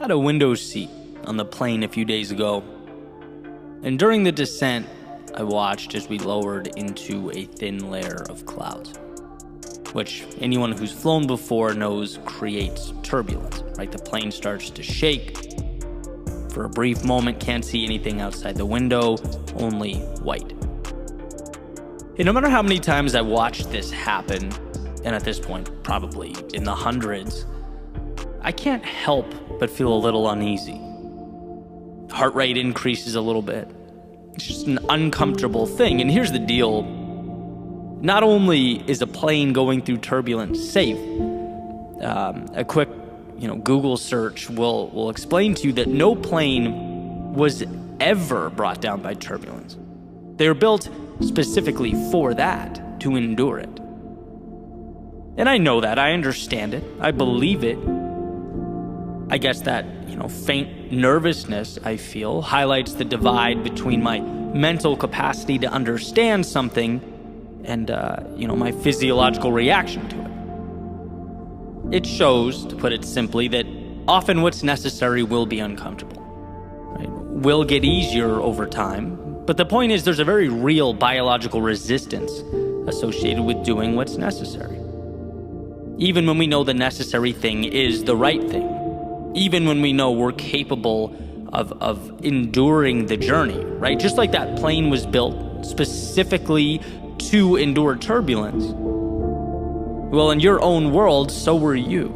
had a window seat on the plane a few days ago, and during the descent, I watched as we lowered into a thin layer of clouds, which anyone who's flown before knows creates turbulence, right? The plane starts to shake. For a brief moment, can't see anything outside the window, only white. And no matter how many times I watched this happen, and at this point, probably in the hundreds, I can't help but feel a little uneasy. Heart rate increases a little bit. It's just an uncomfortable thing. And here's the deal. Not only is a plane going through turbulence safe, a quick Google search will explain to you that no plane was ever brought down by turbulence. They were built specifically for that, to endure it. And I know that, I understand it, I believe it. I guess that, faint nervousness I feel highlights the divide between my mental capacity to understand something and, my physiological reaction to it. It shows, to put it simply, that often what's necessary will be uncomfortable, right? Will get easier over time, but the point is there's a very real biological resistance associated with doing what's necessary. Even when we know the necessary thing is the right thing, even when we know we're capable of enduring the journey, right? Just like that plane was built specifically to endure turbulence. Well, in your own world, so were you.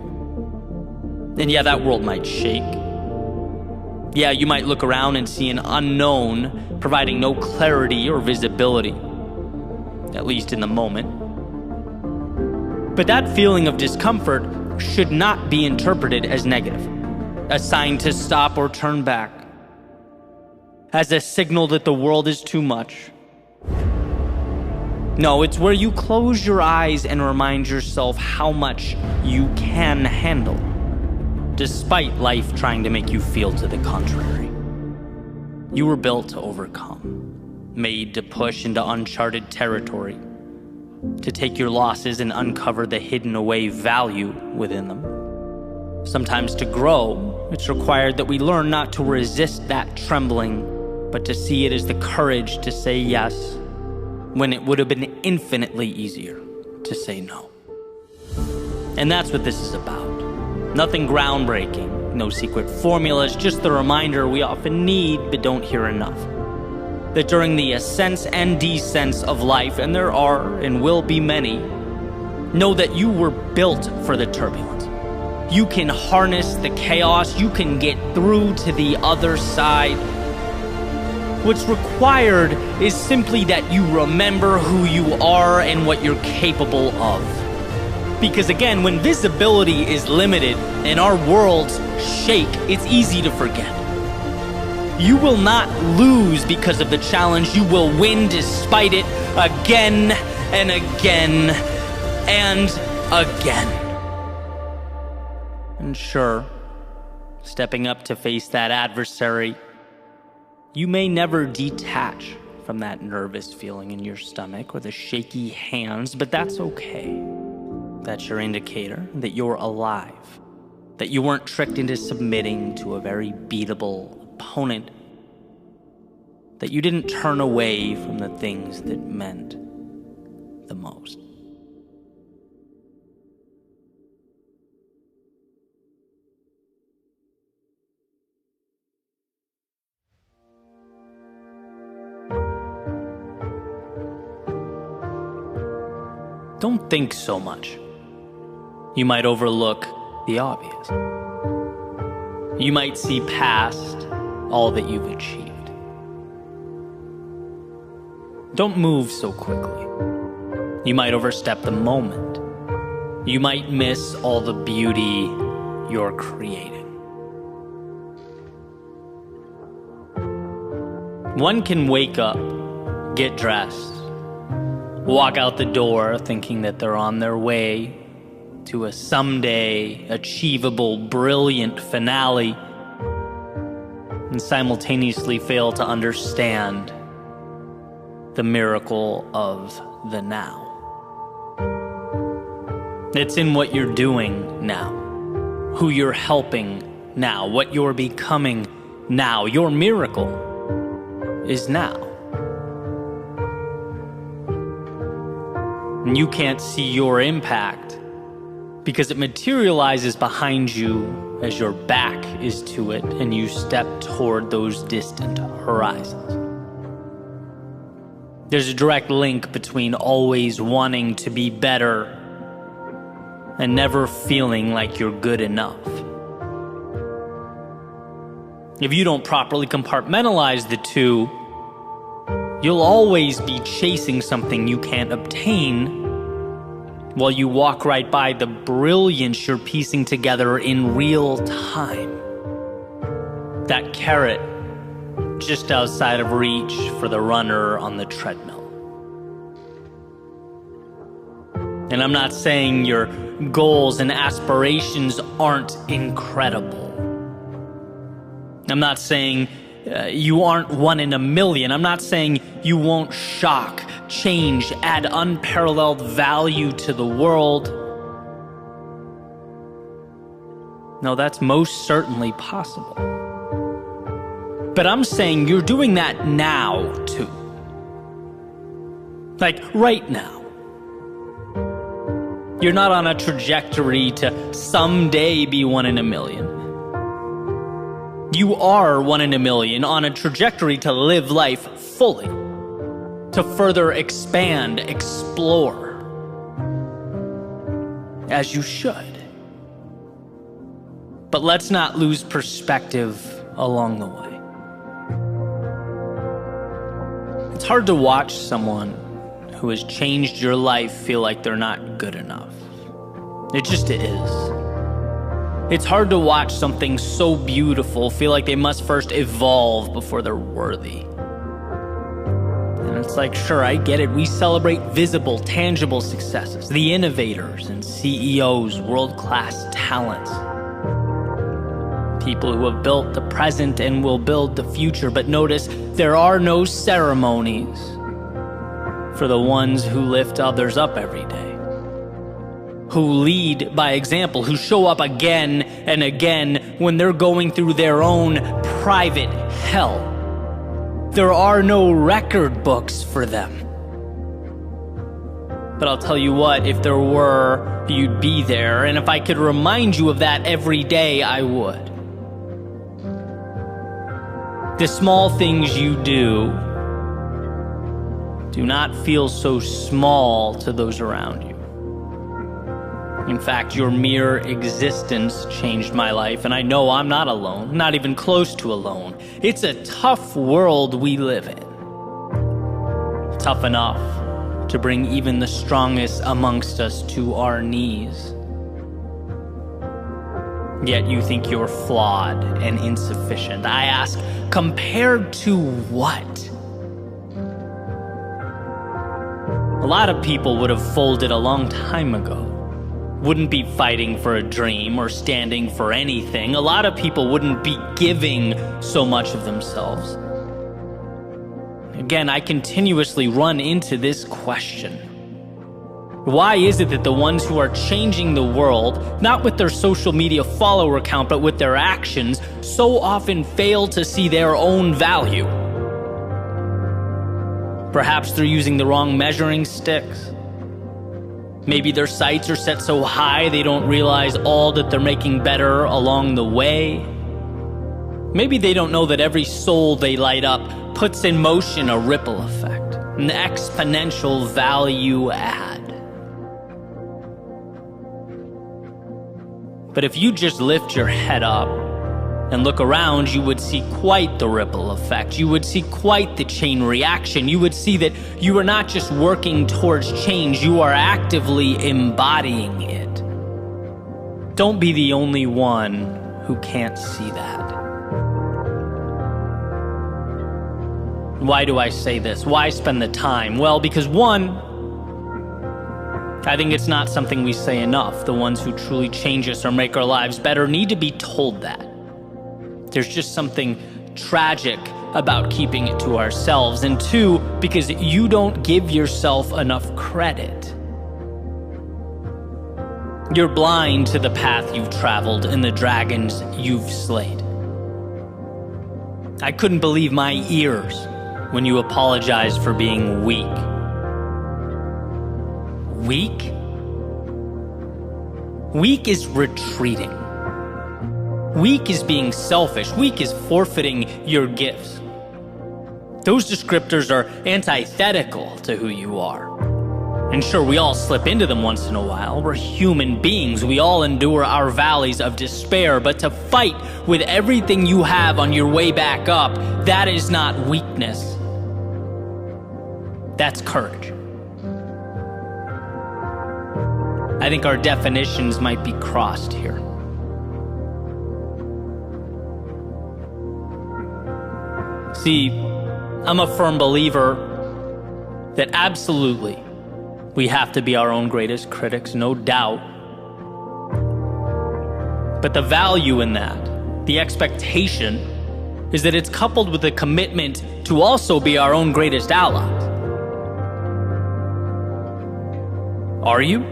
And yeah, that world might shake. Yeah, you might look around and see an unknown providing no clarity or visibility, at least in the moment. But that feeling of discomfort should not be interpreted as negative, a sign to stop or turn back, as a signal that the world is too much. No, it's where you close your eyes and remind yourself how much you can handle, despite life trying to make you feel to the contrary. You were built to overcome, made to push into uncharted territory, to take your losses and uncover the hidden away value within them. Sometimes to grow, it's required that we learn not to resist that trembling, but to see it as the courage to say yes, when it would have been infinitely easier to say no. And that's what this is about. Nothing groundbreaking, no secret formulas, just the reminder we often need but don't hear enough. That during the ascents and descents of life, and there are and will be many, know that you were built for the turbulence. You can harness the chaos, you can get through to the other side. What's required is simply that you remember who you are and what you're capable of. Because again, when visibility is limited and our worlds shake, it's easy to forget. You will not lose because of the challenge. You will win despite it again and again and again. And sure, stepping up to face that adversary, you may never detach from that nervous feeling in your stomach or the shaky hands, but that's okay. That's your indicator that you're alive, that you weren't tricked into submitting to a very beatable opponent, that you didn't turn away from the things that meant the most. Don't think so much. You might overlook the obvious. You might see past all that you've achieved. Don't move so quickly. You might overstep the moment. You might miss all the beauty you're creating. One can wake up, get dressed, walk out the door thinking that they're on their way to a someday achievable, brilliant finale, and simultaneously fail to understand the miracle of the now. It's in what you're doing now, who you're helping now, what you're becoming now. Your miracle is now. And you can't see your impact because it materializes behind you as your back is to it and you step toward those distant horizons. There's a direct link between always wanting to be better and never feeling like you're good enough. If you don't properly compartmentalize the two, you'll always be chasing something you can't obtain while you walk right by the brilliance you're piecing together in real time. That carrot just outside of reach for the runner on the treadmill. And I'm not saying your goals and aspirations aren't incredible. I'm not saying you aren't one in a million. I'm not saying you won't shock, change, add unparalleled value to the world. No, that's most certainly possible. But I'm saying you're doing that now, too. Like, right now. You're not on a trajectory to someday be one in a million. You are one in a million on a trajectory to live life fully, to further expand, explore, as you should. But let's not lose perspective along the way. It's hard to watch someone who has changed your life feel like they're not good enough. It just is. It's hard to watch something so beautiful feel like they must first evolve before they're worthy. And it's like, sure, I get it. We celebrate visible, tangible successes, the innovators and CEOs, world-class talents, people who have built the present and will build the future. But notice, there are no ceremonies for the ones who lift others up every day, who lead by example, who show up again and again when they're going through their own private hell. There are no record books for them. But I'll tell you what, if there were, you'd be there. And if I could remind you of that every day, I would. The small things you do not feel so small to those around you. In fact, your mere existence changed my life, and I know I'm not alone, not even close to alone. It's a tough world we live in. Tough enough to bring even the strongest amongst us to our knees. Yet you think you're flawed and insufficient. I ask, compared to what? A lot of people would have folded a long time ago. Wouldn't be fighting for a dream or standing for anything. A lot of people wouldn't be giving so much of themselves. Again, I continuously run into this question. Why is it that the ones who are changing the world, not with their social media follower count, but with their actions, so often fail to see their own value? Perhaps they're using the wrong measuring sticks. Maybe their sights are set so high they don't realize all that they're making better along the way. Maybe they don't know that every soul they light up puts in motion a ripple effect, an exponential value add. But if you just lift your head up and look around, you would see quite the ripple effect. You would see quite the chain reaction. You would see that you are not just working towards change, you are actively embodying it. Don't be the only one who can't see that. Why do I say this? Why spend the time? Well, because one, I think it's not something we say enough. The ones who truly change us or make our lives better need to be told that. There's just something tragic about keeping it to ourselves. And two, because you don't give yourself enough credit. You're blind to the path you've traveled and the dragons you've slayed. I couldn't believe my ears when you apologized for being weak. Weak? Weak is retreating. Weak is being selfish. Weak is forfeiting your gifts. Those descriptors are antithetical to who you are. And sure, we all slip into them once in a while. We're human beings. We all endure our valleys of despair. But to fight with everything you have on your way back up, that is not weakness. That's courage. I think our definitions might be crossed here. See, I'm a firm believer that absolutely we have to be our own greatest critics, no doubt. But the value in that, the expectation, is that it's coupled with a commitment to also be our own greatest allies. Are you?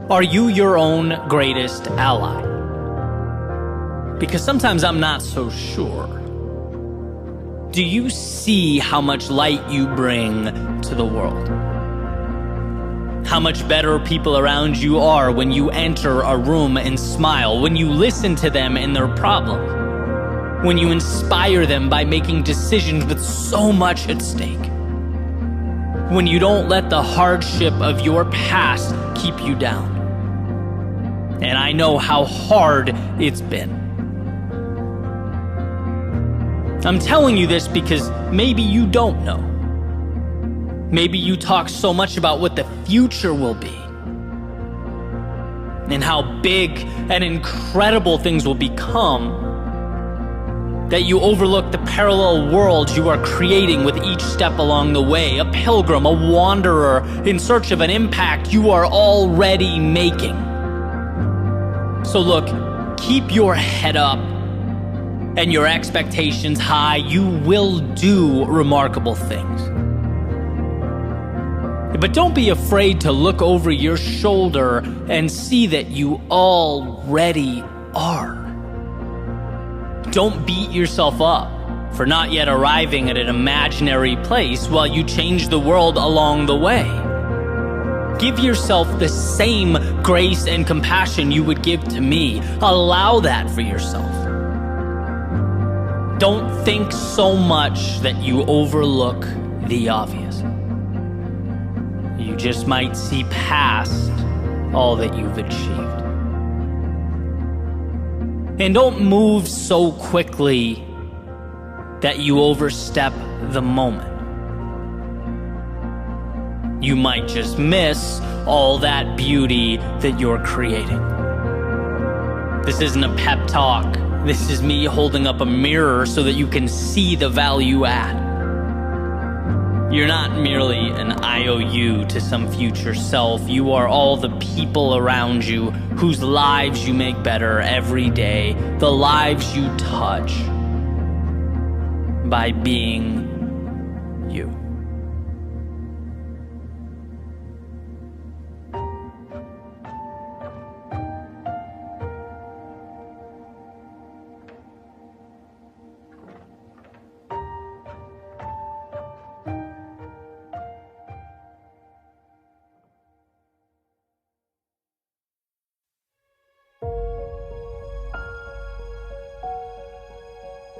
Are you your own greatest ally? Because sometimes I'm not so sure. Do you see how much light you bring to the world? How much better people around you are when you enter a room and smile, when you listen to them and their problems, when you inspire them by making decisions with so much at stake, when you don't let the hardship of your past keep you down. And I know how hard it's been. I'm telling you this because maybe you don't know. Maybe you talk so much about what the future will be and how big and incredible things will become that you overlook the parallel worlds you are creating with each step along the way, a pilgrim, a wanderer in search of an impact you are already making. So look, keep your head up and your expectations high. You will do remarkable things. But don't be afraid to look over your shoulder and see that you already are. Don't beat yourself up for not yet arriving at an imaginary place while you change the world along the way. Give yourself the same grace and compassion you would give to me. Allow that for yourself. Don't think so much that you overlook the obvious. You just might see past all that you've achieved. And don't move so quickly that you overstep the moment. You might just miss all that beauty that you're creating. This isn't a pep talk. This is me holding up a mirror so that you can see the value add. You're not merely an IOU to some future self. You are all the people around you whose lives you make better every day, the lives you touch by being you.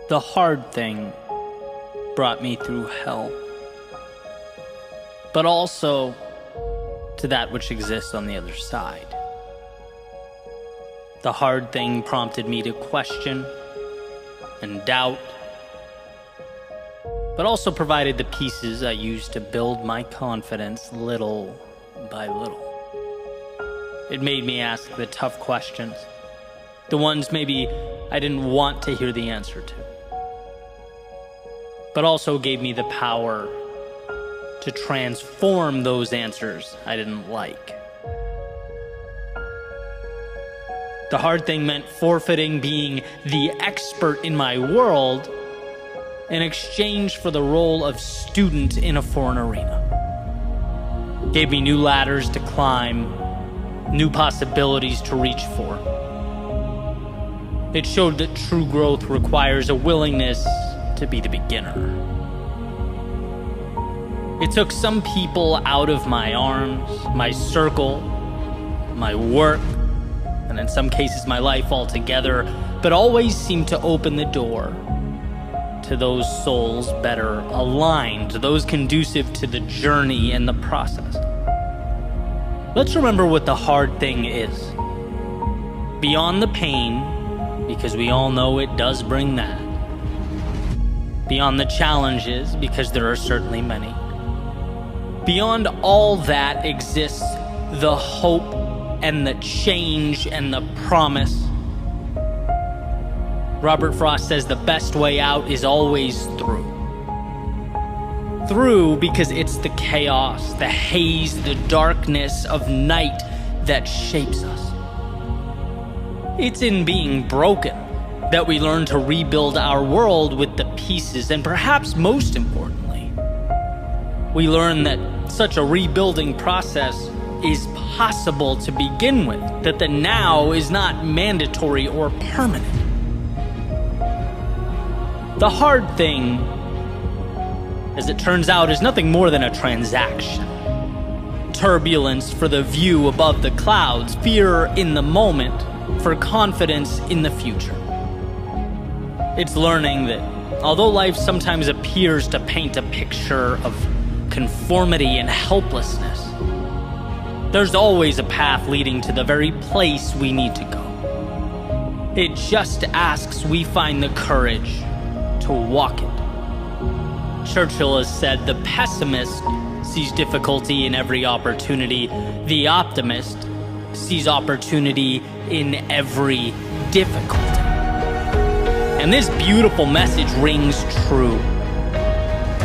The hard thing brought me through hell, but also to that which exists on the other side. The hard thing prompted me to question and doubt, but also provided the pieces I used to build my confidence little by little. It made me ask the tough questions, the ones maybe I didn't want to hear the answer to, but also gave me the power to transform those answers I didn't like. The hard thing meant forfeiting being the expert in my world in exchange for the role of student in a foreign arena. gave me new ladders to climb, new possibilities to reach for. It showed that true growth requires a willingness to be the beginner. It took some people out of my arms, my circle, my work, and in some cases my life altogether, but always seemed to open the door to those souls better aligned, those conducive to the journey and the process. Let's remember what the hard thing is. Beyond the pain, because we all know it does bring that. Beyond the challenges, because there are certainly many. Beyond all that exists the hope and the change and the promise. Robert Frost says the best way out is always through. Through because it's the chaos, the haze, the darkness of night that shapes us. It's in being broken that we learn to rebuild our world with the pieces, and perhaps most importantly, we learn that such a rebuilding process is possible to begin with, that the now is not mandatory or permanent. The hard thing, as it turns out, is nothing more than a transaction. Turbulence for the view above the clouds, fear in the moment for confidence in the future. It's learning that although life sometimes appears to paint a picture of conformity and helplessness, there's always a path leading to the very place we need to go. It just asks we find the courage to walk it. Churchill has said, the pessimist sees difficulty in every opportunity. The optimist sees opportunity in every difficulty. And this beautiful message rings true.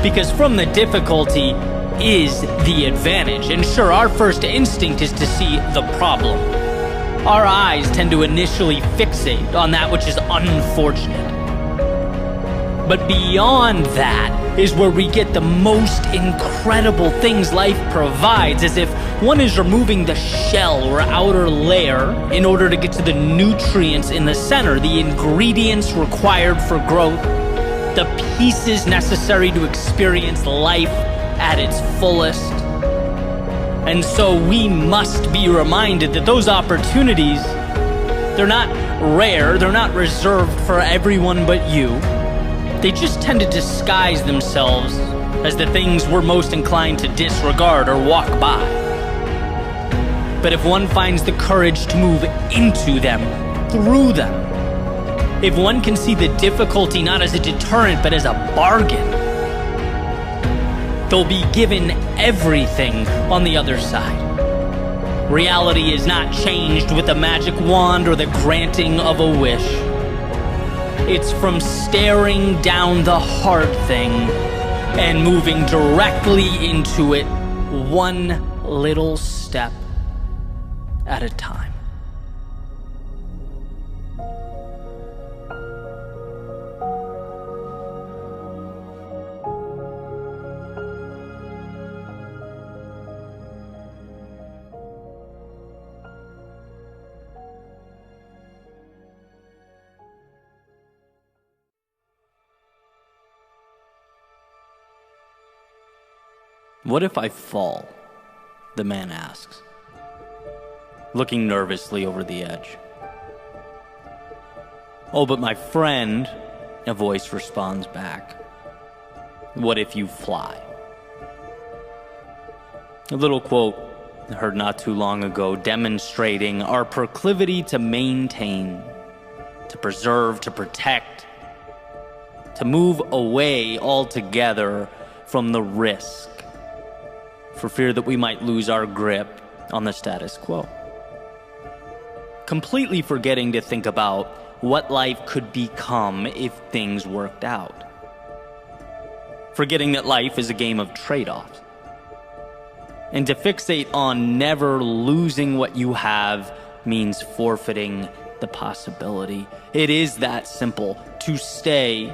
Because from the difficulty is the advantage. And sure, our first instinct is to see the problem. Our eyes tend to initially fixate on that which is unfortunate. But beyond that is where we get the most incredible things life provides, as if one is removing the shell or outer layer in order to get to the nutrients in the center, the ingredients required for growth, the pieces necessary to experience life at its fullest. And so we must be reminded that those opportunities, they're not rare, they're not reserved for everyone but you. They just tend to disguise themselves as the things we're most inclined to disregard or walk by. But if one finds the courage to move into them, through them, if one can see the difficulty not as a deterrent but as a bargain, they'll be given everything on the other side. Reality is not changed with a magic wand or the granting of a wish. It's from staring down the hard thing and moving directly into it, one little step at a time. "What if I fall?" the man asks, looking nervously over the edge. "Oh, but my friend," a voice responds back, "what if you fly?" A little quote I heard not too long ago, demonstrating our proclivity to maintain, to preserve, to protect, to move away altogether from the risk, for fear that we might lose our grip on the status quo. Completely forgetting to think about what life could become if things worked out. Forgetting that life is a game of trade-offs. And to fixate on never losing what you have means forfeiting the possibility. It is that simple. To stay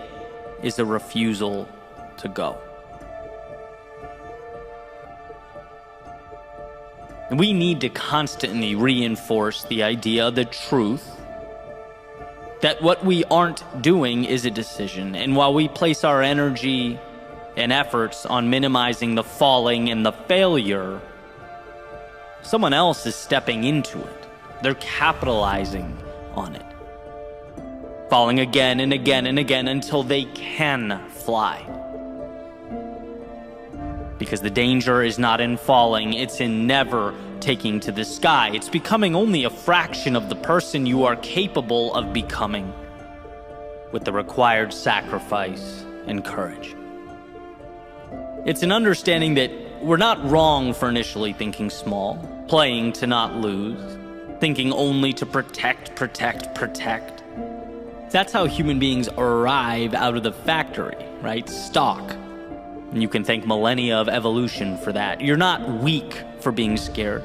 is a refusal to go. We need to constantly reinforce the idea, the truth, that what we aren't doing is a decision. And while we place our energy and efforts on minimizing the falling and the failure, someone else is stepping into it. They're capitalizing on it, falling again and again and again until they can fly. Because the danger is not in falling, it's in never taking to the sky. It's becoming only a fraction of the person you are capable of becoming with the required sacrifice and courage. It's an understanding that we're not wrong for initially thinking small, playing to not lose, thinking only to protect. That's how human beings arrive out of the factory, right? Stock. And you can thank millennia of evolution for that. You're not weak for being scared.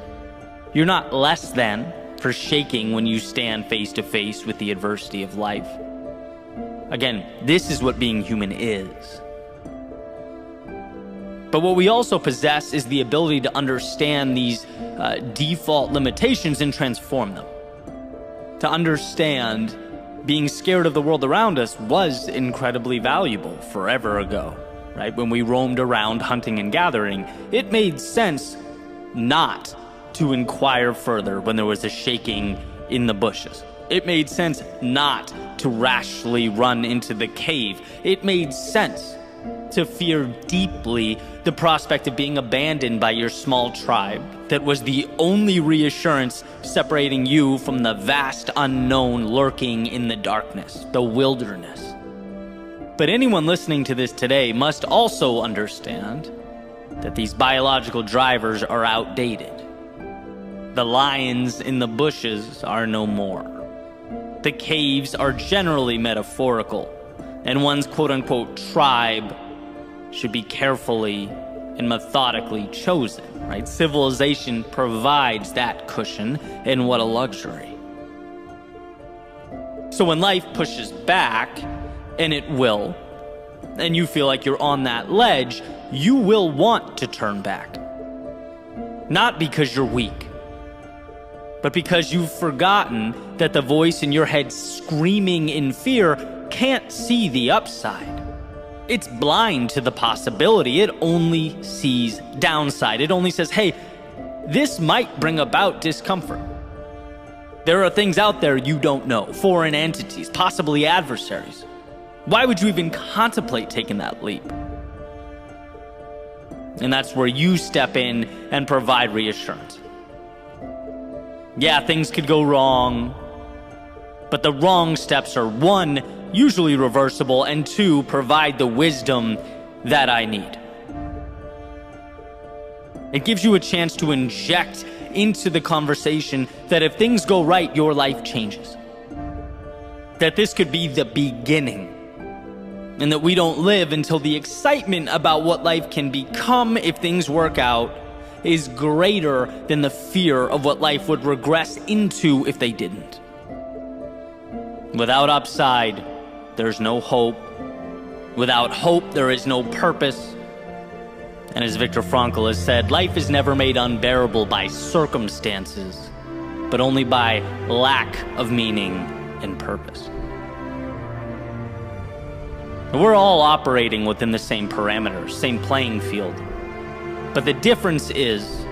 You're not less than for shaking when you stand face to face with the adversity of life. Again, this is what being human is. But what we also possess is the ability to understand these default limitations and transform them. To understand being scared of the world around us was incredibly valuable forever ago. Right? When we roamed around hunting and gathering, it made sense not to inquire further when there was a shaking in the bushes. It made sense not to rashly run into the cave. It made sense to fear deeply the prospect of being abandoned by your small tribe that was the only reassurance separating you from the vast unknown lurking in the darkness, the wilderness. But anyone listening to this today must also understand that these biological drivers are outdated. The lions in the bushes are no more. The caves are generally metaphorical, and one's quote-unquote tribe should be carefully and methodically chosen, right? Civilization provides that cushion, and what a luxury. So when life pushes back, and it will, and you feel like you're on that ledge, you will want to turn back. Not because you're weak, but because you've forgotten that the voice in your head screaming in fear can't see the upside. It's blind to the possibility. It only sees downside. It only says, hey, this might bring about discomfort. There are things out there you don't know, foreign entities, possibly adversaries. Why would you even contemplate taking that leap? And that's where you step in and provide reassurance. Yeah, things could go wrong, but the wrong steps are, one, usually reversible, and two, provide the wisdom that I need. It gives you a chance to inject into the conversation that if things go right, your life changes. That this could be the beginning. And that we don't live until the excitement about what life can become if things work out is greater than the fear of what life would regress into if they didn't. Without upside, there's no hope. Without hope, there is no purpose. And as Viktor Frankl has said, life is never made unbearable by circumstances, but only by lack of meaning and purpose. We're all operating within the same parameters, same playing field. But the difference is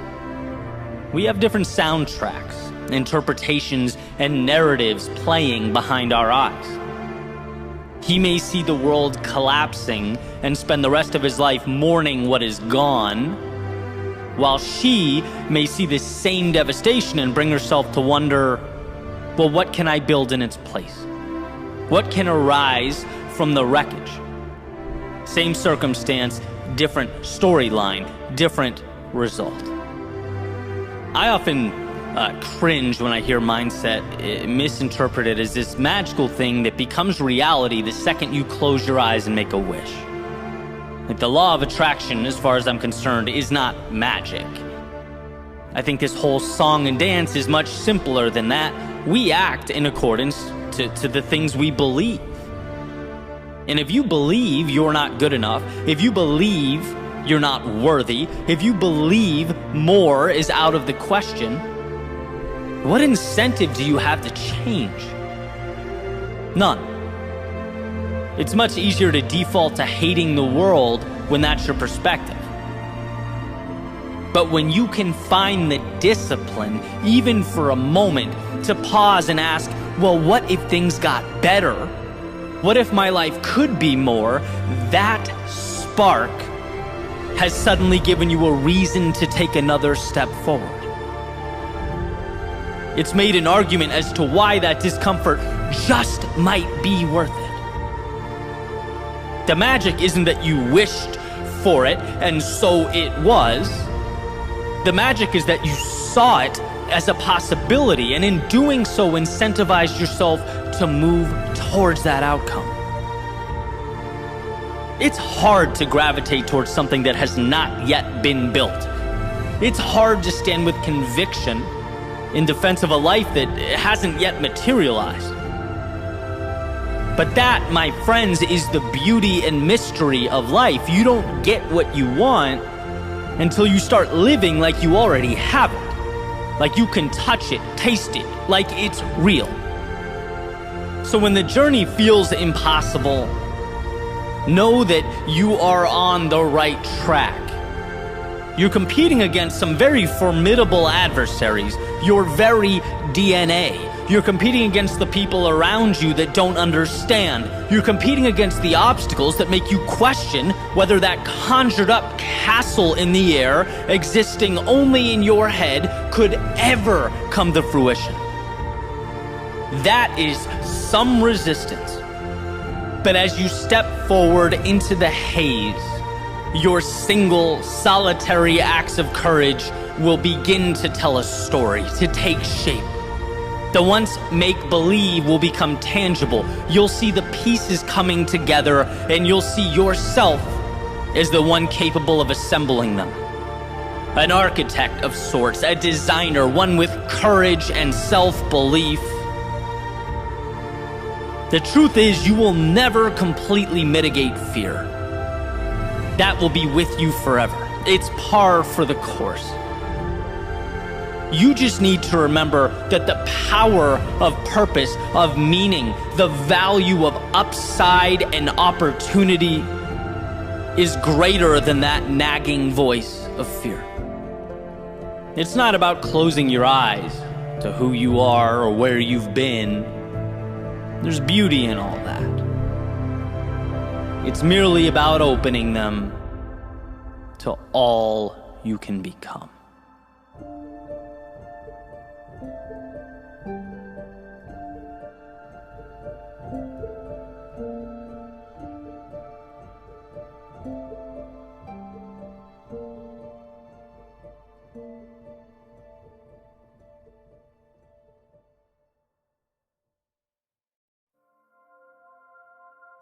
we have different soundtracks, interpretations, and narratives playing behind our eyes. He may see the world collapsing and spend the rest of his life mourning what is gone, while she may see the same devastation and bring herself to wonder, well, what can I build in its place? What can arise from the wreckage? Same circumstance, different storyline, different result. I often cringe when I hear mindset misinterpreted as this magical thing that becomes reality the second you close your eyes and make a wish. Like the law of attraction, as far as I'm concerned, is not magic. I think this whole song and dance is much simpler than that. We act in accordance to the things we believe. And if you believe you're not good enough, if you believe you're not worthy, if you believe more is out of the question, what incentive do you have to change? None. It's much easier to default to hating the world when that's your perspective. But when you can find the discipline, even for a moment, to pause and ask, well, what if things got better? What if my life could be more? That spark has suddenly given you a reason to take another step forward. It's made an argument as to why that discomfort just might be worth it. The magic isn't that you wished for it and so it was. The magic is that you saw it as a possibility, and in doing so incentivized yourself to move towards that outcome. It's hard to gravitate towards something that has not yet been built. It's hard to stand with conviction in defense of a life that hasn't yet materialized. But that, my friends, is the beauty and mystery of life. You don't get what you want until you start living like you already have it. Like you can touch it, taste it, like it's real. So when the journey feels impossible, know that you are on the right track. You're competing against some very formidable adversaries, your very DNA. You're competing against the people around you that don't understand. You're competing against the obstacles that make you question whether that conjured up castle in the air, existing only in your head, could ever come to fruition. That is some resistance. But as you step forward into the haze, your single, solitary acts of courage will begin to tell a story, to take shape. The once make-believe will become tangible. You'll see the pieces coming together, and you'll see yourself as the one capable of assembling them. An architect of sorts, a designer, one with courage and self-belief. The truth is, you will never completely mitigate fear. That will be with you forever. It's par for the course. You just need to remember that the power of purpose, of meaning, the value of upside and opportunity is greater than that nagging voice of fear. It's not about closing your eyes to who you are or where you've been. There's beauty in all that. It's merely about opening them to all you can become.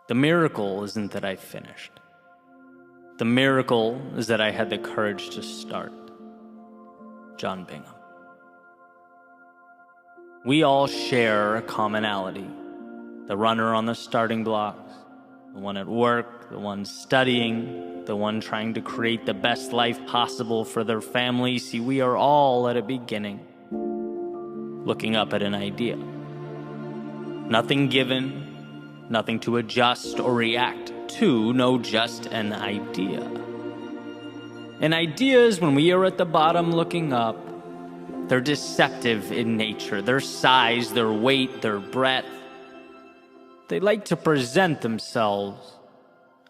The miracle isn't that I finished. The miracle is that I had the courage to start. John Bingham. We all share a commonality. The runner on the starting blocks, the one at work, the one studying, the one trying to create the best life possible for their family. See, we are all at a beginning, looking up at an idea. Nothing given, nothing to adjust or react to, no, just an idea. And ideas, when we are at the bottom looking up, they're deceptive in nature. Their size, their weight, their breadth. They like to present themselves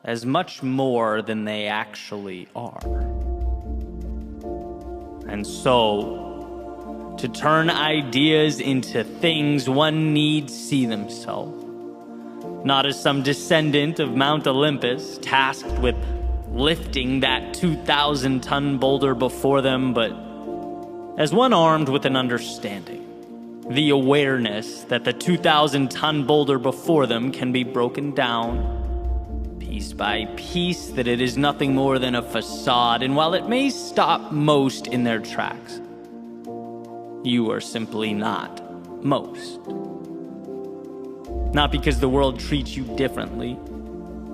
as much more than they actually are. And so, to turn ideas into things, one needs see themselves. Not as some descendant of Mount Olympus, tasked with lifting that 2,000-ton boulder before them, but as one armed with an understanding, the awareness that the 2,000-ton boulder before them can be broken down, piece by piece, that it is nothing more than a facade, and while it may stop most in their tracks, you are simply not most. Not because the world treats you differently,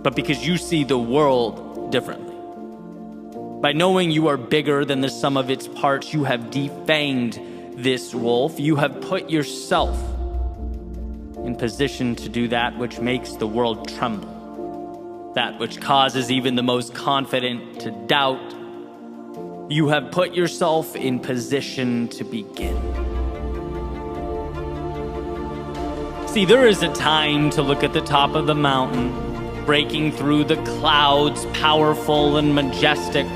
but because you see the world differently. By knowing you are bigger than the sum of its parts, you have defanged this wolf. You have put yourself in position to do that which makes the world tremble, that which causes even the most confident to doubt. You have put yourself in position to begin. See, there is a time to look at the top of the mountain, breaking through the clouds, powerful and majestic.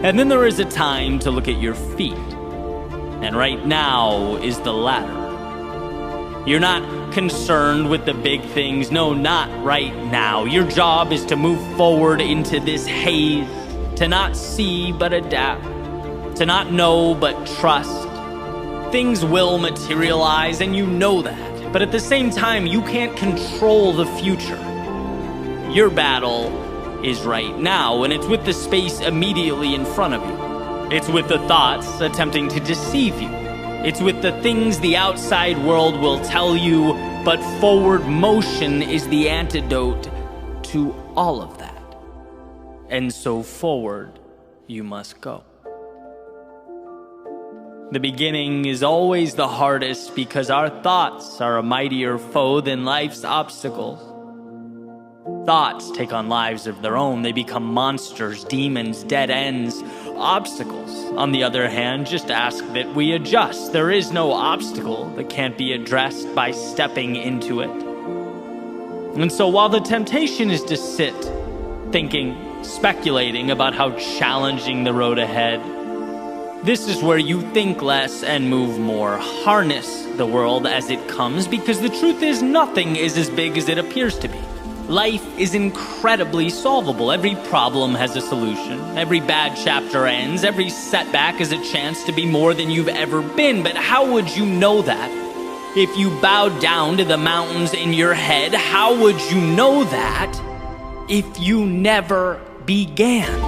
And then there is a time to look at your feet. And right now is the latter. You're not concerned with the big things. No, not right now. Your job is to move forward into this haze, to not see but adapt, to not know but trust. Things will materialize, and you know that. But at the same time, you can't control the future. Your battle is right now, and it's with the space immediately in front of you. It's with the thoughts attempting to deceive you. It's with the things the outside world will tell you, but forward motion is the antidote to all of that. And so forward you must go. The beginning is always the hardest because our thoughts are a mightier foe than life's obstacles. Thoughts take on lives of their own. They become monsters, demons, dead ends, obstacles. On the other hand, just ask that we adjust. There is no obstacle that can't be addressed by stepping into it. And so while the temptation is to sit, thinking, speculating about how challenging the road ahead, this is where you think less and move more. Harness the world as it comes, because the truth is nothing is as big as it appears to be. Life is incredibly solvable. Every problem has a solution. Every bad chapter ends. Every setback is a chance to be more than you've ever been. But how would you know that? If you bowed down to the mountains in your head, how would you know that if you never began?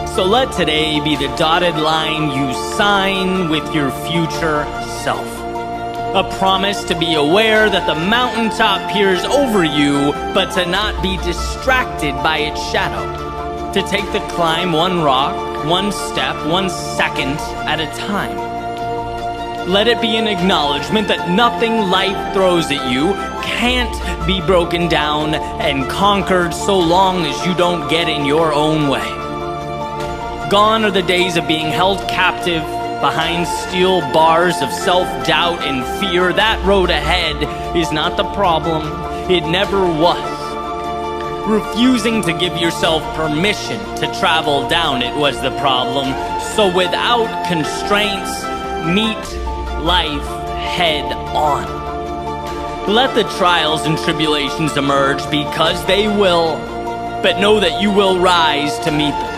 So let today be the dotted line you sign with your future self. A promise to be aware that the mountaintop peers over you, but to not be distracted by its shadow. To take the climb one rock, one step, 1 second at a time. Let it be an acknowledgement that nothing life throws at you can't be broken down and conquered so long as you don't get in your own way. Gone are the days of being held captive behind steel bars of self-doubt and fear. That road ahead is not the problem. It never was. Refusing to give yourself permission to travel down it was the problem. So without constraints, meet life head on. Let the trials and tribulations emerge, because they will, but know that you will rise to meet them.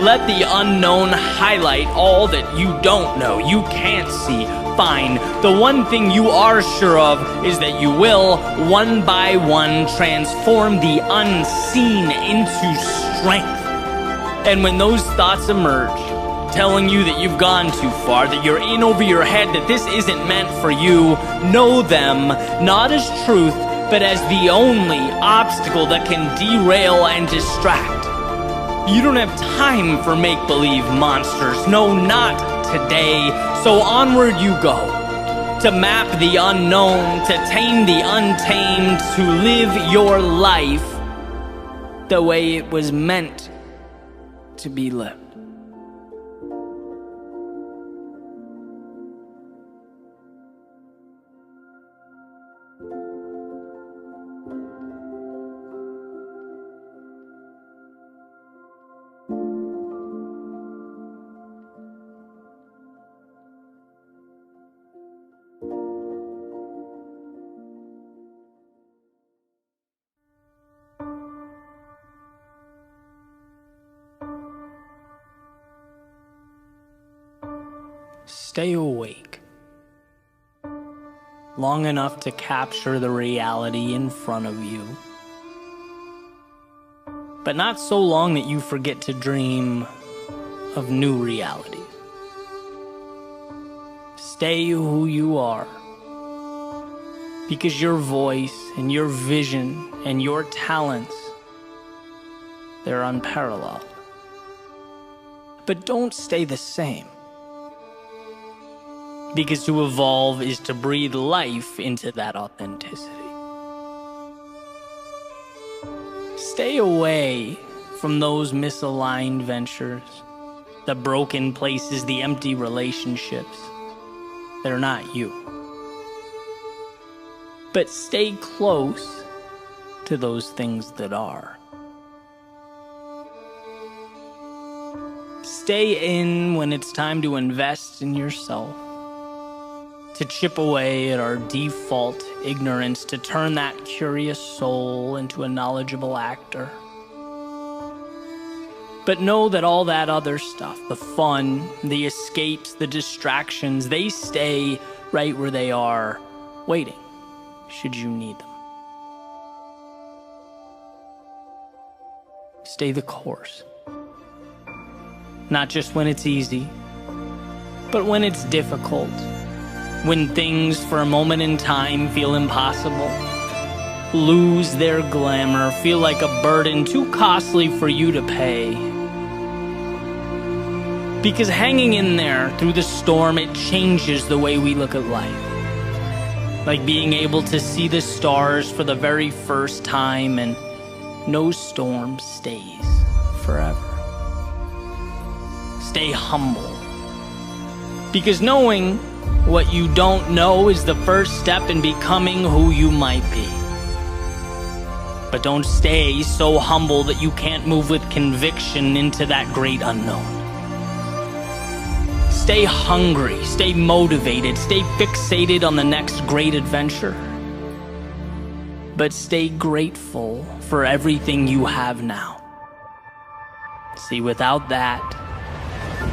Let the unknown highlight all that you don't know, you can't see. Fine. The one thing you are sure of is that you will, one by one, transform the unseen into strength. And when those thoughts emerge, telling you that you've gone too far, that you're in over your head, that this isn't meant for you, know them not as truth, but as the only obstacle that can derail and distract. You don't have time for make-believe monsters. No, not today. So onward you go. To map the unknown, to tame the untamed, to live your life the way it was meant to be lived. Stay awake long enough to capture the reality in front of you, but not so long that you forget to dream of new realities. Stay who you are, because your voice and your vision and your talents They're unparalleled. But don't stay the same. Because to evolve is to breathe life into that authenticity. Stay away from those misaligned ventures, the broken places, the empty relationships. They're not you. But stay close to those things that are. Stay in when it's time to invest in yourself, to chip away at our default ignorance, to turn that curious soul into a knowledgeable actor. But know that all that other stuff, the fun, the escapes, the distractions, they stay right where they are, waiting, should you need them. Stay the course. Not just when it's easy, but when it's difficult. When things for a moment in time feel impossible, lose their glamour, feel like a burden too costly for you to pay. Because hanging in there through the storm, it changes the way we look at life. Like being able to see the stars for the very first time, and no storm stays forever. Stay humble. Because knowing what you don't know is the first step in becoming who you might be. But don't stay so humble that you can't move with conviction into that great unknown. Stay hungry, stay motivated, stay fixated on the next great adventure. But stay grateful for everything you have now. See, without that,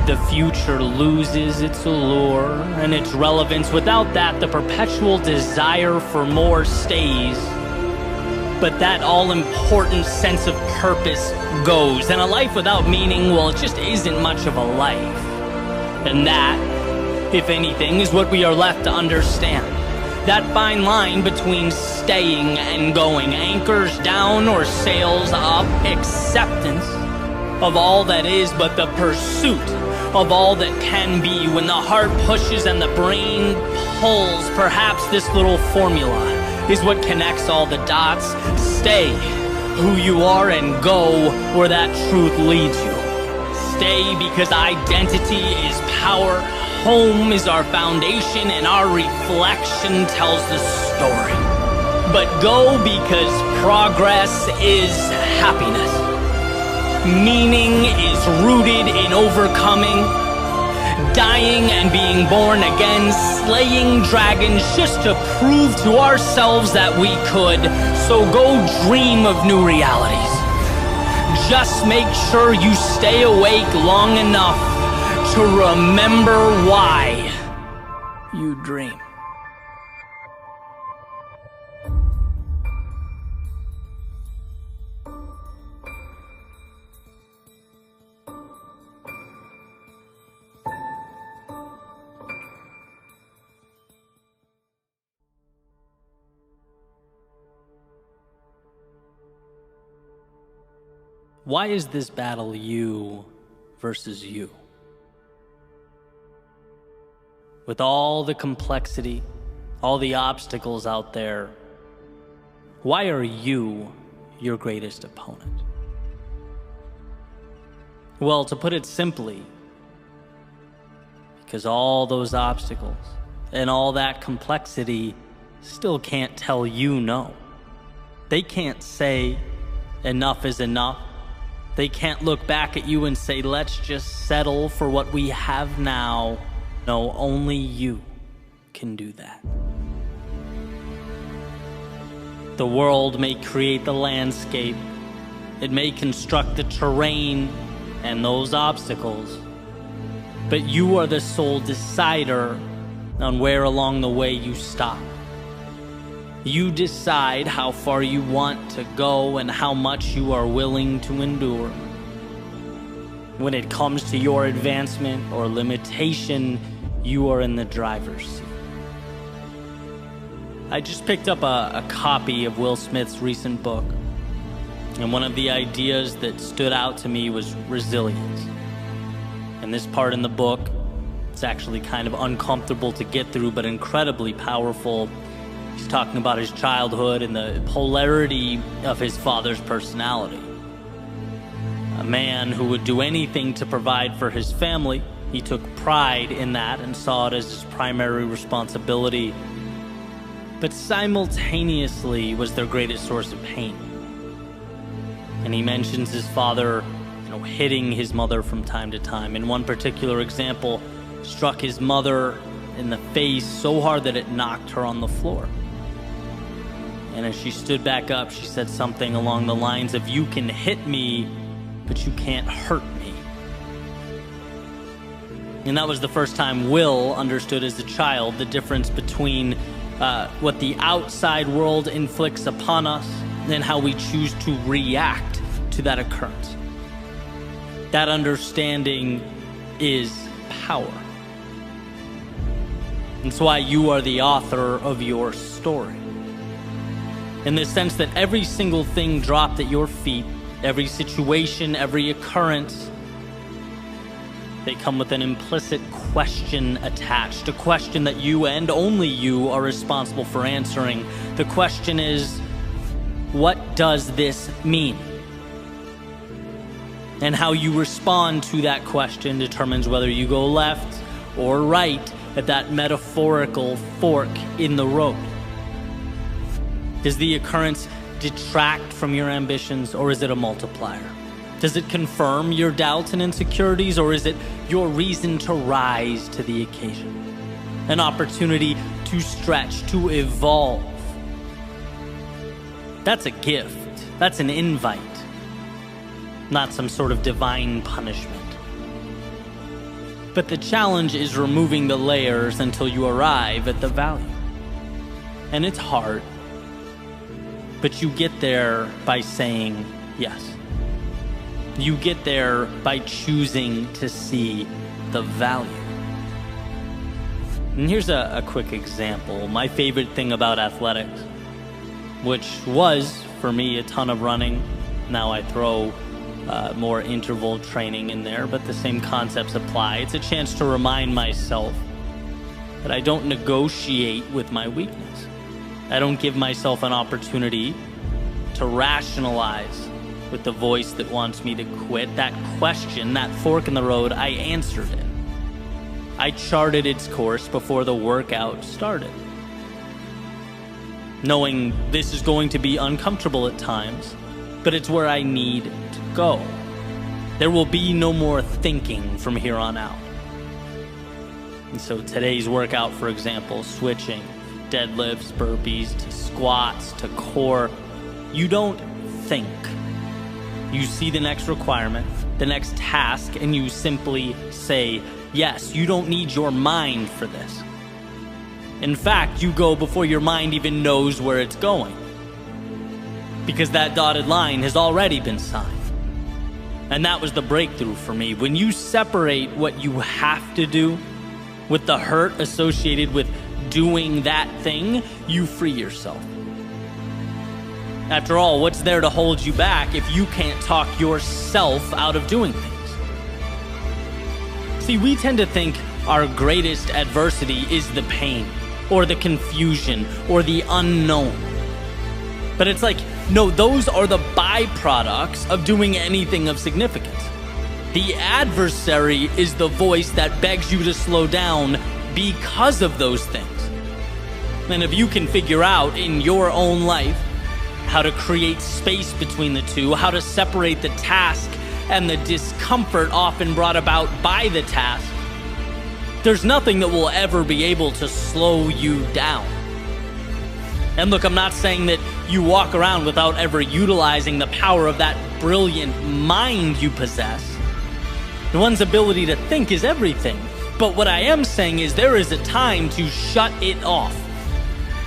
the future loses its allure and its relevance. Without that, the perpetual desire for more stays. But that all-important sense of purpose goes. And a life without meaning, well, it just isn't much of a life. And that, if anything, is what we are left to understand. That fine line between staying and going, anchors down or sails up, acceptance of all that is, but the pursuit of all that can be. When the heart pushes and the brain pulls, perhaps this little formula is what connects all the dots. Stay who you are and go where that truth leads you. Stay because identity is power, home is our foundation, and our reflection tells the story. But go because progress is happiness. Meaning is rooted in overcoming, dying and being born again, slaying dragons just to prove to ourselves that we could. So go dream of new realities. Just make sure you stay awake long enough to remember why you dream. Why is this battle you versus you? With all the complexity, all the obstacles out there, why are you your greatest opponent? Well, to put it simply, because all those obstacles and all that complexity still can't tell you no. They can't say enough is enough. They can't look back at you and say, let's just settle for what we have now. No, only you can do that. The world may create the landscape. It may construct the terrain and those obstacles. But you are the sole decider on where along the way you stop. You decide how far you want to go and how much you are willing to endure. When it comes to your advancement or limitation, you are in the driver's seat. I just picked up a copy of Will Smith's recent book. And one of the ideas that stood out to me was resilience. And this part in the book, it's actually kind of uncomfortable to get through, but incredibly powerful. He's talking about his childhood and the polarity of his father's personality. A man who would do anything to provide for his family. He took pride in that and saw it as his primary responsibility, but simultaneously was their greatest source of pain. And he mentions his father, hitting his mother from time to time. In one particular example, struck his mother in the face so hard that it knocked her on the floor. And as she stood back up, she said something along the lines of, "You can hit me, but you can't hurt me." And that was the first time Will understood as a child the difference between what the outside world inflicts upon us and how we choose to react to that occurrence. That understanding is power. It's why you are the author of your story. In the sense that every single thing dropped at your feet, every situation, every occurrence, they come with an implicit question attached, a question that you and only you are responsible for answering. The question is, what does this mean? And how you respond to that question determines whether you go left or right at that metaphorical fork in the road. Does the occurrence detract from your ambitions, or is it a multiplier? Does it confirm your doubts and insecurities, or is it your reason to rise to the occasion? An opportunity to stretch, to evolve. That's a gift. That's an invite. Not some sort of divine punishment. But the challenge is removing the layers until you arrive at the value. And it's hard. But you get there by saying yes. You get there by choosing to see the value. And here's a quick example. My favorite thing about athletics, which was, for me, a ton of running. Now I throw more interval training in there, but the same concepts apply. It's a chance to remind myself that I don't negotiate with my weakness. I don't give myself an opportunity to rationalize with the voice that wants me to quit. That question, that fork in the road, I answered it. I charted its course before the workout started, knowing this is going to be uncomfortable at times, but it's where I need to go. There will be no more thinking from here on out. And so today's workout, for example, switching deadlifts, burpees, to squats, to core, you don't think. You see the next requirement, the next task, and you simply say yes. You don't need your mind for this. In fact, you go before your mind even knows where it's going, because that dotted line has already been signed. And that was the breakthrough for me. When you separate what you have to do with the hurt associated with doing that thing, you free yourself. After all, what's there to hold you back if you can't talk yourself out of doing things? See, we tend to think our greatest adversity is the pain, or the confusion, or the unknown. But it's like, no, those are the byproducts of doing anything of significance. The adversary is the voice that begs you to slow down because of those things. And if you can figure out in your own life how to create space between the two, how to separate the task and the discomfort often brought about by the task, there's nothing that will ever be able to slow you down. And look, I'm not saying that you walk around without ever utilizing the power of that brilliant mind you possess. One's ability to think is everything. But what I am saying is there is a time to shut it off.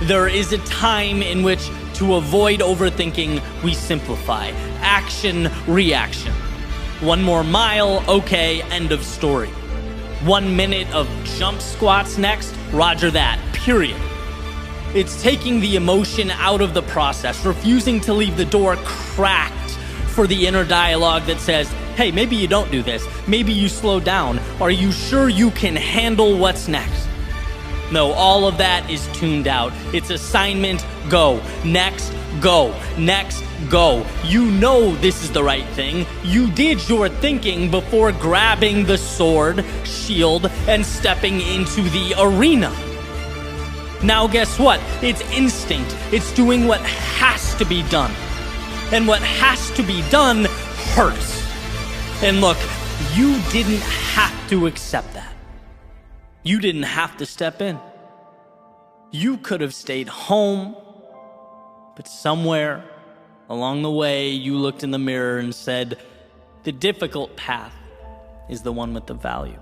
There is a time in which, to avoid overthinking, we simplify. Action, reaction. One more mile, okay, end of story. 1 minute of jump squats next, roger that, period. It's taking the emotion out of the process, refusing to leave the door cracked for the inner dialogue that says, hey, maybe you don't do this. Maybe you slow down. Are you sure you can handle what's next? No, all of that is tuned out. It's assignment, go. Next, go. Next, go. You know this is the right thing. You did your thinking before grabbing the sword, shield, and stepping into the arena. Now guess what? It's instinct. It's doing what has to be done. And what has to be done hurts. And look, you didn't have to accept that. You didn't have to step in. You could have stayed home, but somewhere along the way, you looked in the mirror and said, the difficult path is the one with the value.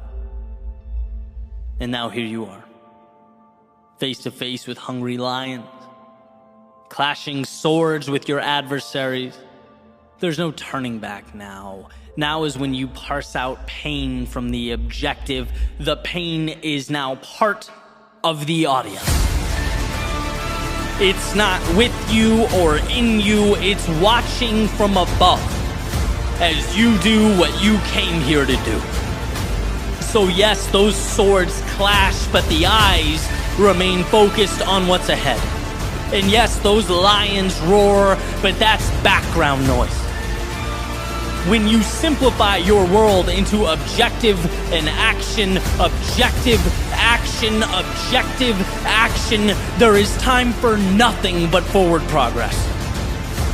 And now here you are, face to face with hungry lions, clashing swords with your adversaries. There's no turning back now. Now is when you parse out pain from the objective. The pain is now part of the audience. It's not with you or in you, it's watching from above as you do what you came here to do. So yes, those swords clash, but the eyes remain focused on what's ahead. And yes, those lions roar, but that's background noise. When you simplify your world into objective and action, objective, action, objective, action, there is time for nothing but forward progress.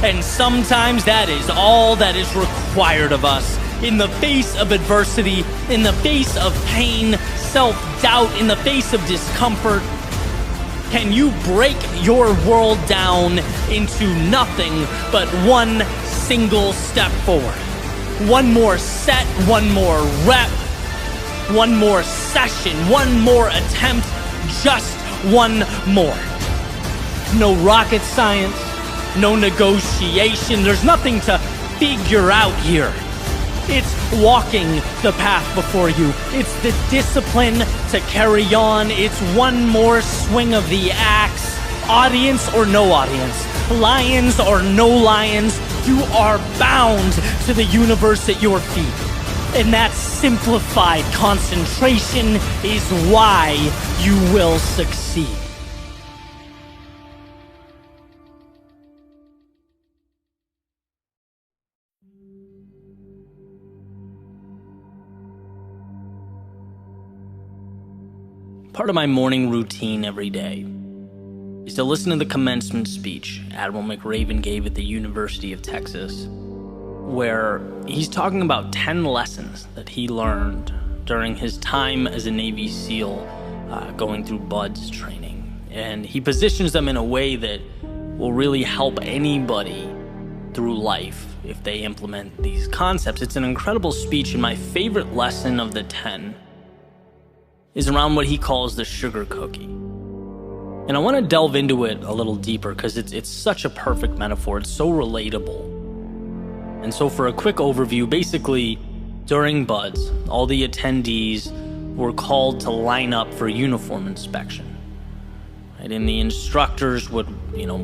And sometimes that is all that is required of us. In the face of adversity, in the face of pain, self-doubt, in the face of discomfort, can you break your world down into nothing but one single step forward? One more set, one more rep, one more session, one more attempt, just one more. No rocket science, no negotiation, there's nothing to figure out here. It's walking the path before you. It's the discipline to carry on. It's one more swing of the axe. Audience or no audience, lions or no lions, you are bound to the universe at your feet. And that simplified concentration is why you will succeed. Part of my morning routine every day is to listen to the commencement speech Admiral McRaven gave at the University of Texas, where he's talking about 10 lessons that he learned during his time as a Navy SEAL going through BUDS training. And he positions them in a way that will really help anybody through life if they implement these concepts. It's an incredible speech, and my favorite lesson of the 10 is around what he calls the sugar cookie. And I want to delve into it a little deeper because it's such a perfect metaphor. It's so relatable. And so for a quick overview, basically during BUDS, all the attendees were called to line up for uniform inspection. Right? And the instructors would,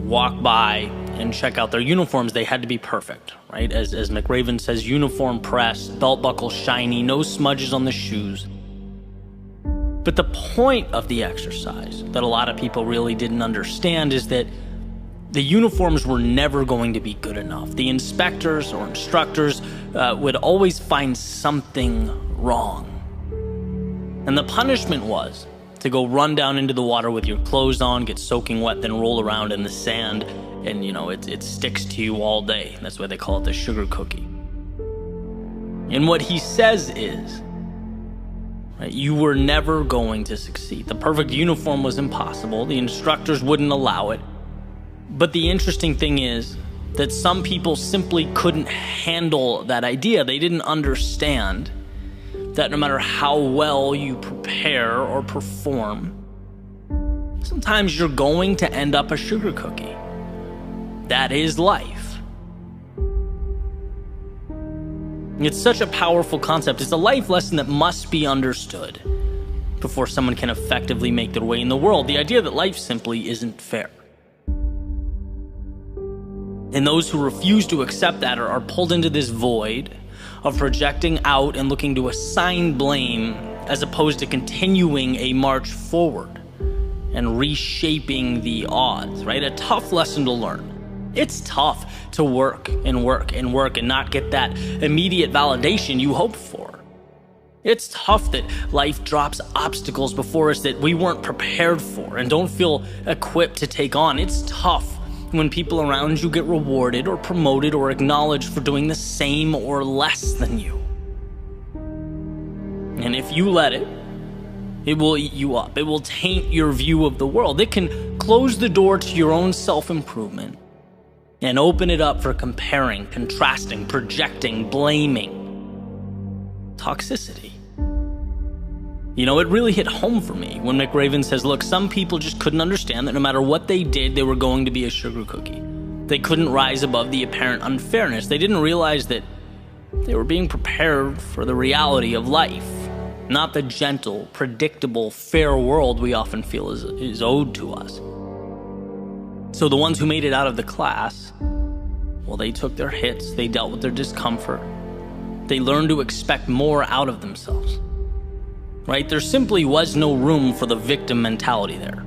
walk by and check out their uniforms. They had to be perfect, right? As McRaven says, uniform pressed, belt buckle shiny, no smudges on the shoes. But the point of the exercise that a lot of people really didn't understand is that the uniforms were never going to be good enough. The inspectors or instructors would always find something wrong. And the punishment was to go run down into the water with your clothes on, get soaking wet, then roll around in the sand, and it sticks to you all day. That's why they call it the sugar cookie. And what he says is, you were never going to succeed. The perfect uniform was impossible. The instructors wouldn't allow it. But the interesting thing is that some people simply couldn't handle that idea. They didn't understand that no matter how well you prepare or perform, sometimes you're going to end up a sugar cookie. That is life. It's such a powerful concept. It's a life lesson that must be understood before someone can effectively make their way in the world. The idea that life simply isn't fair. And those who refuse to accept that are pulled into this void of projecting out and looking to assign blame as opposed to continuing a march forward and reshaping the odds, right? A tough lesson to learn. It's tough to work and work and work and not get that immediate validation you hoped for. It's tough that life drops obstacles before us that we weren't prepared for and don't feel equipped to take on. It's tough when people around you get rewarded or promoted or acknowledged for doing the same or less than you. And if you let it, it will eat you up. It will taint your view of the world. It can close the door to your own self-improvement and open it up for comparing, contrasting, projecting, blaming, toxicity. You know, it really hit home for me when McRaven says, look, some people just couldn't understand that no matter what they did, they were going to be a sugar cookie. They couldn't rise above the apparent unfairness. They didn't realize that they were being prepared for the reality of life, not the gentle, predictable, fair world we often feel is owed to us. So the ones who made it out of the class, well, they took their hits, they dealt with their discomfort, they learned to expect more out of themselves. Right? There simply was no room for the victim mentality there.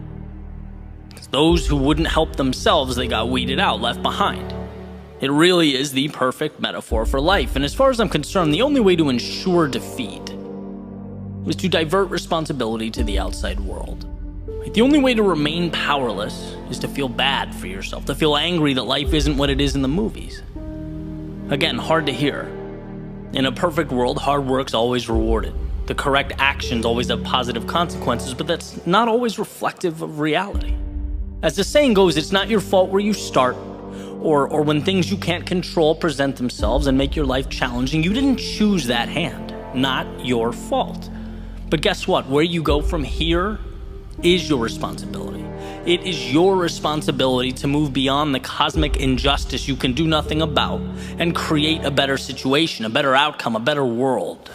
Those who wouldn't help themselves, they got weeded out, left behind. It really is the perfect metaphor for life. And as far as I'm concerned, the only way to ensure defeat is to divert responsibility to the outside world. The only way to remain powerless is to feel bad for yourself, to feel angry that life isn't what it is in the movies. Again, hard to hear. In a perfect world, hard work's always rewarded. The correct actions always have positive consequences, but that's not always reflective of reality. As the saying goes, it's not your fault where you start, or when things you can't control present themselves and make your life challenging. You didn't choose that hand, not your fault. But guess what? Where you go from here is your responsibility. It is your responsibility to move beyond the cosmic injustice you can do nothing about and create a better situation, a better outcome, a better world.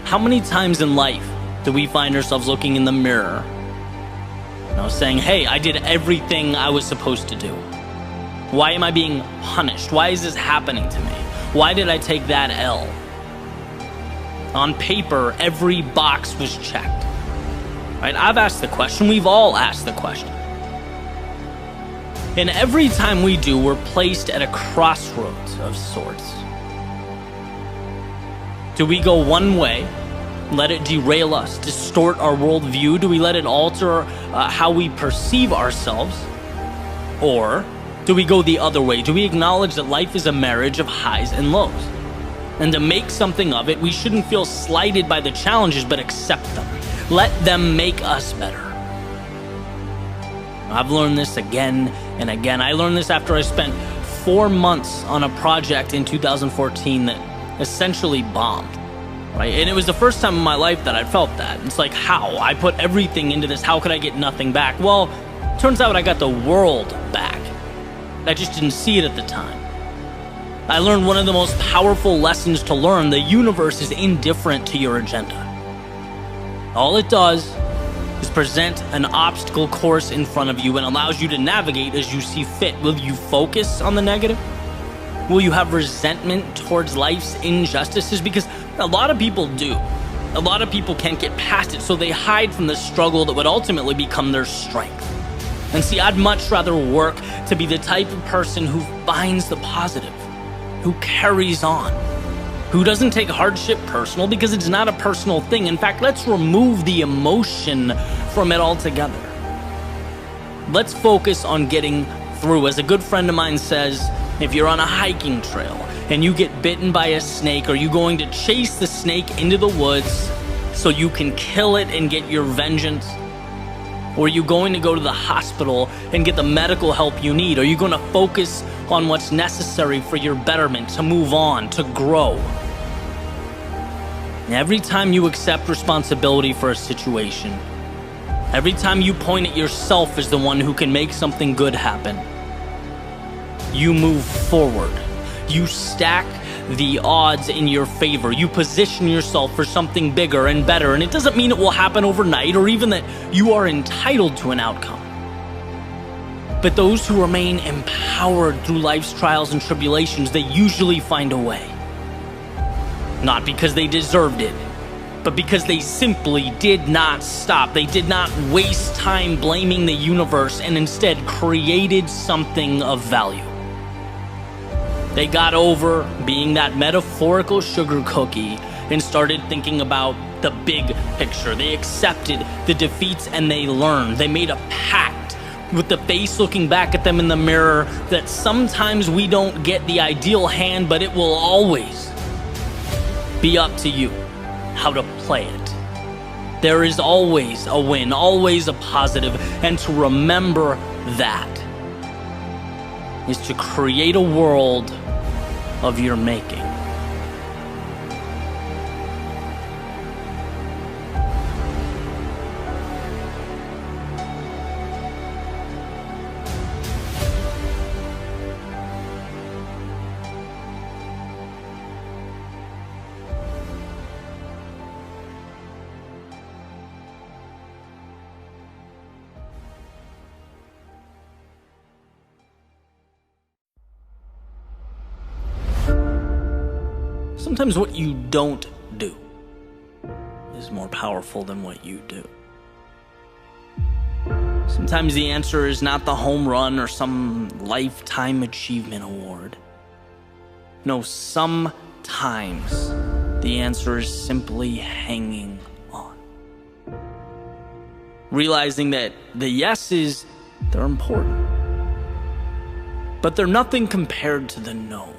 How many times in life do we find ourselves looking in the mirror, saying, hey, I did everything I was supposed to do. Why am I being punished? Why is this happening to me? Why did I take that L? On paper, every box was checked. Right? I've asked the question. We've all asked the question. And every time we do, we're placed at a crossroads of sorts. Do we go one way, let it derail us, distort our worldview? Do we let it alter how we perceive ourselves? Or do we go the other way? Do we acknowledge that life is a marriage of highs and lows? And to make something of it, we shouldn't feel slighted by the challenges, but accept them. Let them make us better. I've learned this again and again. I learned this after I spent 4 months on a project in 2014 that essentially bombed. Right? And it was the first time in my life that I felt that. It's like, how? I put everything into this. How could I get nothing back? Well, turns out I got the world back. I just didn't see it at the time. I learned one of the most powerful lessons to learn. The universe is indifferent to your agenda. All it does is present an obstacle course in front of you and allows you to navigate as you see fit. Will you focus on the negative? Will you have resentment towards life's injustices? Because a lot of people do. A lot of people can't get past it, so they hide from the struggle that would ultimately become their strength. And see, I'd much rather work to be the type of person who finds the positive, who carries on, who doesn't take hardship personal, because it's not a personal thing. In fact, let's remove the emotion from it altogether. Let's focus on getting through. As a good friend of mine says, if you're on a hiking trail and you get bitten by a snake, are you going to chase the snake into the woods so you can kill it and get your vengeance? Or are you going to go to the hospital and get the medical help you need? Are you going to focus on what's necessary for your betterment, to move on, to grow? And every time you accept responsibility for a situation, every time you point at yourself as the one who can make something good happen, you move forward. You stack the odds in your favor. You position yourself for something bigger and better. And it doesn't mean it will happen overnight or even that you are entitled to an outcome. But those who remain empowered through life's trials and tribulations, they usually find a way. Not because they deserved it, but because they simply did not stop. They did not waste time blaming the universe and instead created something of value. They got over being that metaphorical sugar cookie and started thinking about the big picture. They accepted the defeats and they learned. They made a pact with the face looking back at them in the mirror that sometimes we don't get the ideal hand, but it will always be up to you how to play it. There is always a win, always a positive, and to remember that is to create a world of your making. Sometimes what you don't do is more powerful than what you do. Sometimes the answer is not the home run or some lifetime achievement award. No, sometimes the answer is simply hanging on. Realizing that the yeses, they're important, but they're nothing compared to the no's.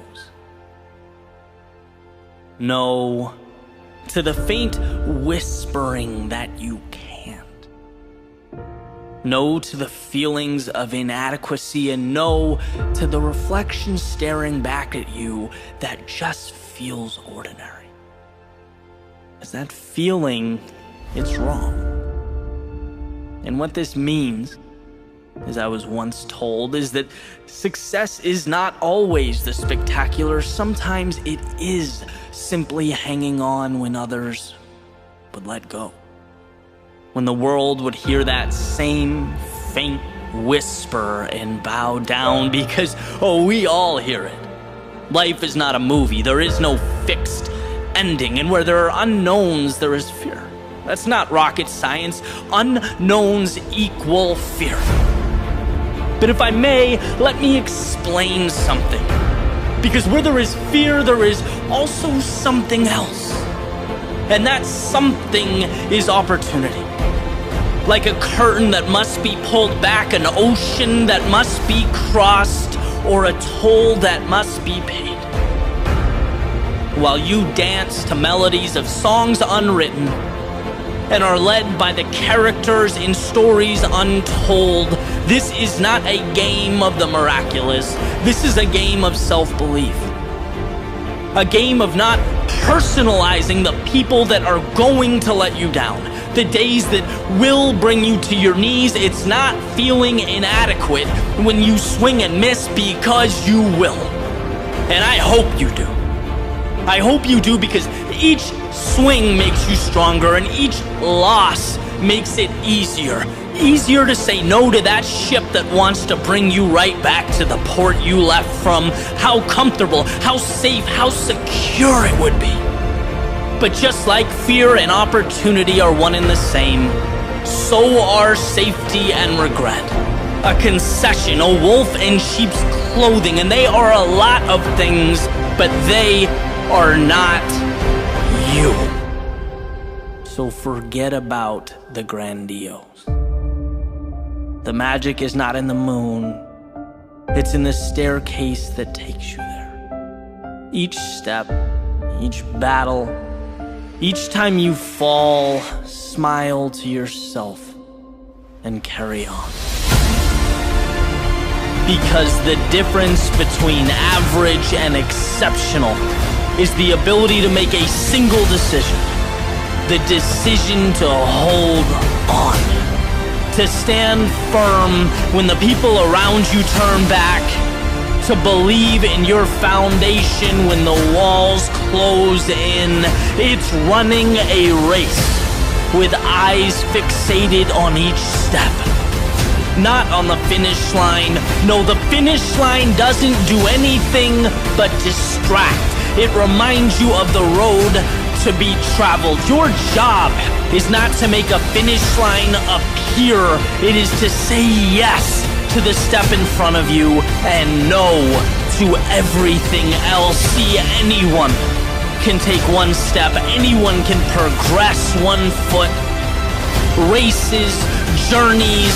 No to the faint whispering that you can't. No to the feelings of inadequacy, and no to the reflection staring back at you that just feels ordinary. As that feeling, it's wrong. And what this means, as I was once told, is that success is not always the spectacular. Sometimes it is simply hanging on when others would let go. When the world would hear that same faint whisper and bow down, because, we all hear it. Life is not a movie. There is no fixed ending. And where there are unknowns, there is fear. That's not rocket science. Unknowns equal fear. But if I may, let me explain something. Because where there is fear, there is also something else. And that something is opportunity. Like a curtain that must be pulled back, an ocean that must be crossed, or a toll that must be paid. While you dance to melodies of songs unwritten and are led by the characters in stories untold, this is not a game of the miraculous. This is a game of self-belief. A game of not personalizing the people that are going to let you down. The days that will bring you to your knees. It's not feeling inadequate when you swing and miss, because you will. And I hope you do. I hope you do, because each swing makes you stronger and each loss makes it easier. Easier to say no to that ship that wants to bring you right back to the port you left from. How comfortable, how safe, how secure it would be. But just like fear and opportunity are one and the same, so are safety and regret. A concession, a wolf in sheep's clothing, and they are a lot of things, but they are not you. So forget about the grandiose. The magic is not in the moon. It's in the staircase that takes you there. Each step, each battle, each time you fall, smile to yourself and carry on. Because the difference between average and exceptional is the ability to make a single decision. The decision to hold on. To stand firm when the people around you turn back. To believe in your foundation when the walls close in. It's running a race with eyes fixated on each step. not on the finish line. No, the finish line doesn't do anything but distract. It reminds you of the road to be traveled. Your job is not to make a finish line appear. It is to say yes to the step in front of you and no to everything else. See, anyone can take one step. Anyone can progress 1 foot. Races, journeys,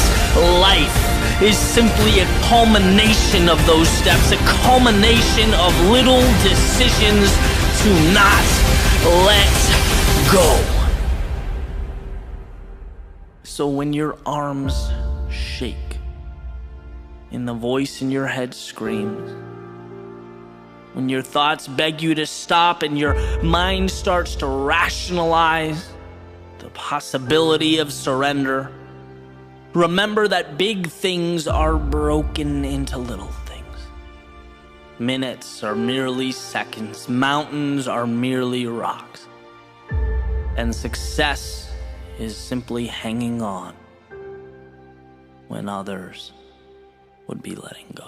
life is simply a culmination of those steps, a culmination of little decisions to not let go. So when your arms shake and the voice in your head screams, when your thoughts beg you to stop and your mind starts to rationalize the possibility of surrender, remember that big things are broken into little things. Minutes are merely seconds. Mountains are merely rocks. And success is simply hanging on when others would be letting go.